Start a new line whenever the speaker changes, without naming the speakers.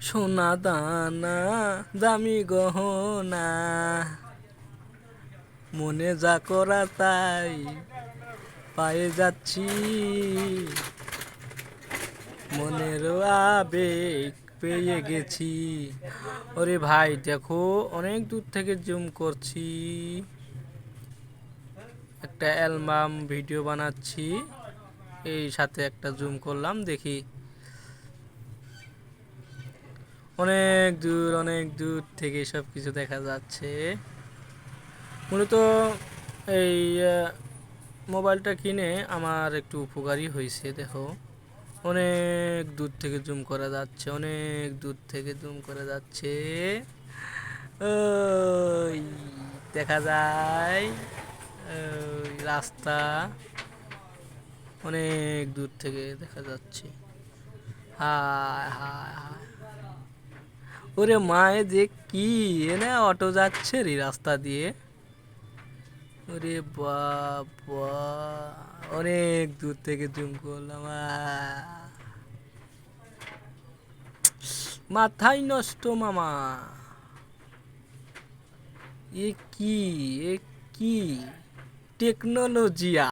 সোনা দানা দামি গহনা, মনে যা করা তাই পায়ে যাচ্ছি, মনের আবেগ পেয়ে গেছি। ওরে ভাই দেখো, অনেক দূর থেকে জুম করছি, একটা অ্যালবাম ভিডিও বানাচ্ছি, এই সাথে একটা জুম করলাম, দেখি অনেক দূর থেকে সব কিছু দেখা যাচ্ছে। মূলত এই মোবাইলটা কিনে আমার একটু উপকারী হয়েছে। দেখো অনেক দূর থেকে জুম করা যাচ্ছে, অনেক দূর থেকে জুম করা যাচ্ছে, ওই দেখা যায় ওই রাস্তা, অনেক দূর থেকে দেখা যাচ্ছে। হায় হায় হায়, ওরে মায়ে যে কি এনে অটো যাচ্ছে রে রাস্তা দিয়ে, ওরে বাবা, অনেক দূর থেকে জুম করলাম, মাথায় নষ্ট মামা। এ কি, এ কি টেকনোলজিয়া!